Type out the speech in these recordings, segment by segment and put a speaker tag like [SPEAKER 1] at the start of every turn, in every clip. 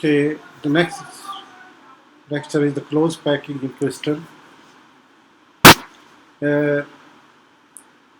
[SPEAKER 1] Okay, the next lecture is the close packing in crystal. Uh,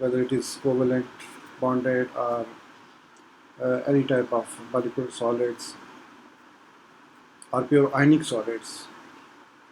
[SPEAKER 1] whether it is covalent, bonded or any type of molecular solids or pure ionic solids,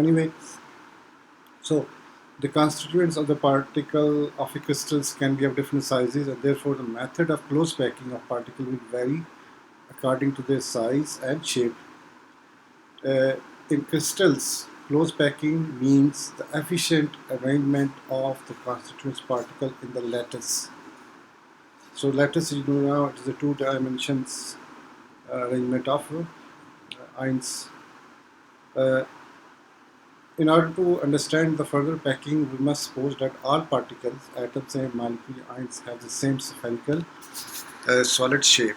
[SPEAKER 1] Anyway, so the constituents of the particle of a crystals can be of different sizes, and therefore the method of close packing of particle will vary according to their size and shape. In crystals, close packing means the efficient arrangement of the constituents particle in the lattice. So lattice, you know now, it is a 2 dimensions arrangement of ions. In order to understand the further packing, we must suppose that all particles, atoms and molecular ions have the same spherical solid shape.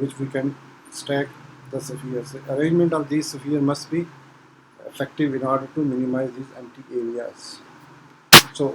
[SPEAKER 1] which we can stack the spheres. The arrangement of these spheres must be effective in order to minimize these empty areas. So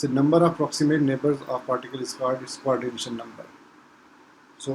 [SPEAKER 1] So number of proximate neighbors of particle is called its coordination number. So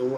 [SPEAKER 1] 2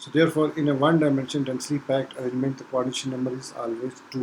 [SPEAKER 1] So therefore in a 1 dimension densely packed arrangement the coordination number is always 2.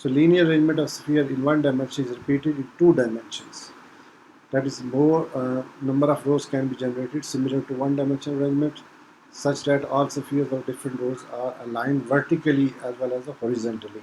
[SPEAKER 1] So linear arrangement of sphere in 1 dimension is repeated in 2 dimensions. That is, more number of rows can be generated similar to 1 dimensional arrangement, such that all spheres of different rows are aligned vertically as well as horizontally.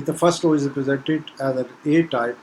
[SPEAKER 1] If the first row is represented as an A type,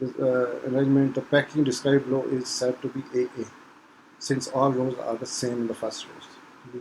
[SPEAKER 1] the arrangement, the packing described below is said to be AA. Since all rows are the same in the first rows.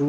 [SPEAKER 1] 2,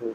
[SPEAKER 1] 4.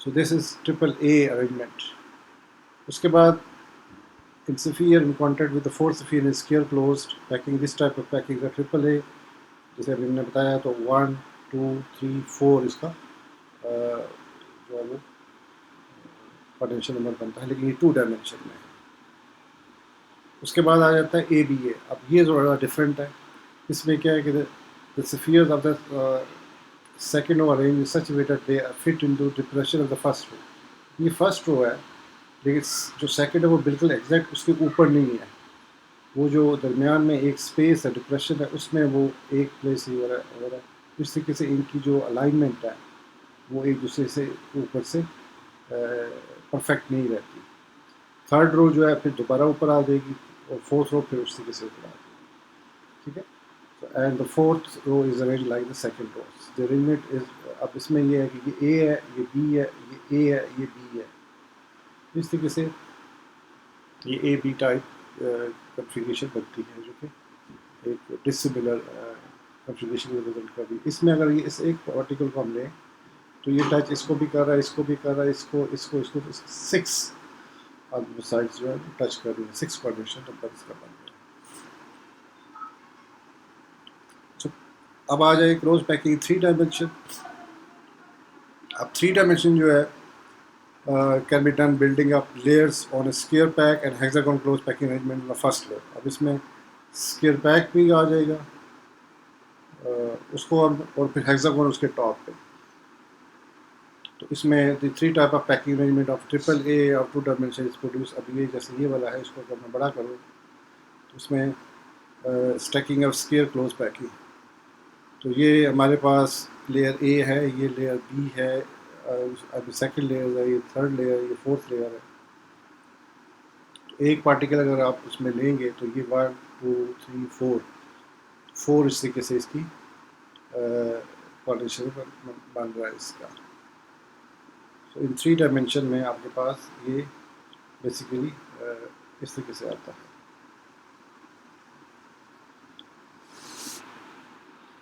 [SPEAKER 1] So this is triple a arrangement. اس کے بعد in sphere in contact with the fourth sphere is scale closed packing. This type of packing کا triple اے جیسے ابھی ہم نے بتایا تو 1 2 3 4 اس کا جو ہے وہ پوٹینشیل نمبر بنتا ہے، لیکن یہ 2 ڈائمینشن میں ہے. اس کے بعد آ جاتا ہے اے بی اے. اب یہ تھوڑا ڈفرینٹ ہے. اس میں کیا ہے کہ the spheres of the second row arranged in such a way that they fit into the depression of the first row. یہ فرسٹ رو ہے لیکن جو سیکنڈ ہے وہ بالکل ایگزیکٹ اس کے اوپر نہیں ہے. وہ جو درمیان میں ایک اسپیس ہے ڈپریشن ہے اس میں وہ ایک پلیس ہی وغیرہ. اس طریقے سے ان کی جو الائنمنٹ ہے وہ ایک دوسرے سے اوپر سے پرفیکٹ نہیں رہتی. تھرڈ رو جو ہے پھر دوبارہ اوپر آ جائے گی اور فورتھ رو پھر اس طریقے سے اوپر آ جائے گی. ٹھیک ہے. And the fourth row is arrange like the second row. The arrangement is اب اس میں یہ ہے کہ یہ اے ہے یہ بی ہے یہ اے ہے یہ بی ہے. اس طریقے سے یہ اے بی ٹائپ کنفیگریشن بنتی ہے جو کہ ایک ڈسملر کنفیگریشن کے رزلٹ کا بھی. اس میں اگر یہ اس ایک پارٹیکل کو ہم لیں تو یہ ٹچ اس کو بھی کر رہا ہے اس کو بھی کر رہا ہے اس کو 6 سائڈس جو ہے ٹچ کر رہی ہیں. 6 کوآرڈینیشن نمبر اس کا بن گیا. اب آ جائے کلوز پیکنگ 3 ڈائمینشن. اب 3 ڈائمینشن جو ہے can be done building up layers on a square pack and hexagon close packing arrangement in the first layer. اب اس میں square pack بھی آ جائے گا اس کو اور پھر hexagon اس کے ٹاپ پہ. تو اس میں the 3 type of packing arrangement of triple A of 2 dimension is produced. اب یہ جیسے یہ والا ہے اس کو اگر میں بڑا کروں تو اس میں stacking of square close packing. تو یہ ہمارے پاس لیئر اے ہے یہ لیئر بی ہے ابھی سیکنڈ لیئر ہے یہ تھرڈ لیئر ہے یہ فورتھ لیئر ہے. تو ایک پارٹیکل اگر آپ اس میں لیں گے تو یہ 1 2 3 4 اس طریقے سے اس کی پوٹینشیل بن رہا ہے اس کا. تو ان 3 ڈائمینشن میں آپ کے پاس یہ بیسیکلی اس طریقے سے آتا ہے.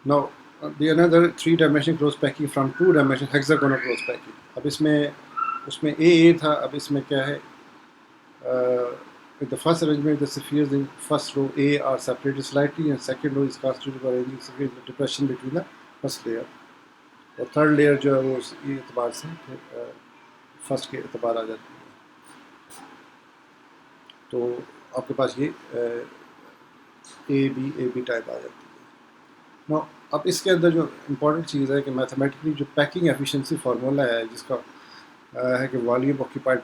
[SPEAKER 1] Now the another 3 dimension close packing from 2 dimension hexagonal close packing. اب اس میں اے تھا. اب اس میں کیا ہے in the first arrangement the spheres in first row A are separated slightly and second row is constituted by arranging spheres in the depression between the first layer. اور تھرڈ لیئر جو ہے وہ اس اعتبار سے فرسٹ کے اعتبار آ جاتی ہے. تو آپ کے پاس یہ اے بی ٹائپ آ جاتی ہے. Now, اب اس کے اندر جو امپورٹنٹ چیز ہے کہ میتھمیٹکلی جو پیکنگ ایفیشنسی فارمولا ہے جس کا ہے کہ volume occupied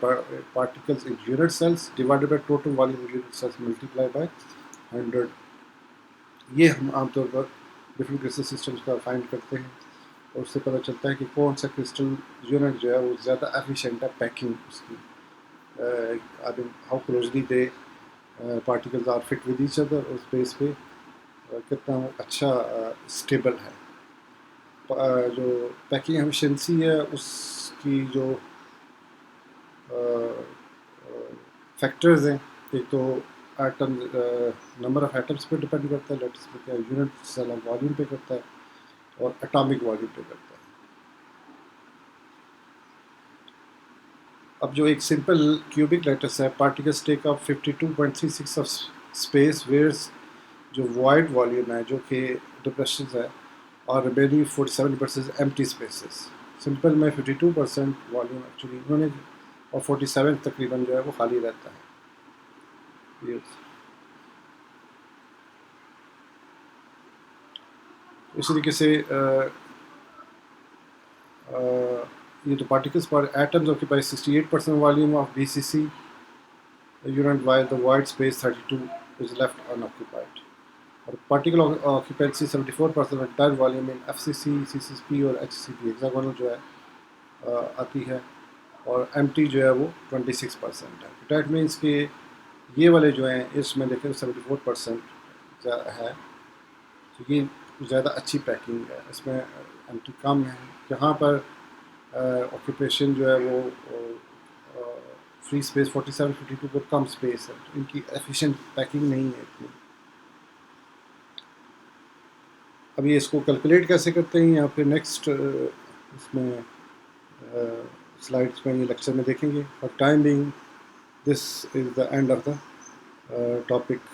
[SPEAKER 1] particles in unit cells divided by total volume of unit cells multiply by 100. یہ ہم عام طور پر ڈفرینٹ کرسٹل سسٹمس کا فائنڈ کرتے ہیں اور اس سے پتہ چلتا ہے کہ کون سا کرسٹل یونٹ جو ہے وہ زیادہ ایفیشینٹ ہے پیکنگ اس کی. How closely the particles are fit with each other اور اس بیس پہ کتنا اچھا اسٹیبل ہے. جو پیکنگ ایفیشنسی ہے اس کی جو فیکٹرز ہیں ایک تو ایٹم نمبر آف ایٹمس پہ ڈپینڈ کرتا ہے لیٹس پہ کیا یونٹ سیل آف والیوم پہ کرتا ہے اور اٹامک والیوم پہ کرتا ہے. اب جو ایک سمپل کیوبک لیٹس ہے particles take up 52.36 of space whereas جو وائڈ والیوم ہے جو کہ ڈپریشنز ہے اور ریمیننگ 47% ایمٹی اسپیسز. سمپل میں 52% والیوم ایکچولی انہوں نے اور 47 تقریباً جو ہے وہ خالی رہتا ہے. اس طریقے سے یہ تو پارٹیکلس پر atoms occupy 68% volume of B C C unit while the void space 32 is left unoccupied. اور particle occupancy 74% entire volume in F C C C C P اور ایچ سی پی ہیگزاگونل جو ہے آتی ہے اور ایم ٹی جو ہے وہ 26% ہے. دیٹ مینس کہ یہ والے جو ہیں اس میں دیکھیں 74% ہے کیونکہ زیادہ اچھی پیکنگ ہے. اس میں ایم ٹی کم ہے. یہاں پر آکیوپیشن جو ہے وہ فری اسپیس 47-52 پر کم اسپیس ہے تو ان کی ایفیشینٹ پیکنگ نہیں ہے اتنی. ابھی اس کو کیلکولیٹ کیسے کرتے ہیں یا پھر نیکسٹ اس میں سلائڈس میں یہ لیکچر میں دیکھیں گے. For time being this is the and of the topic.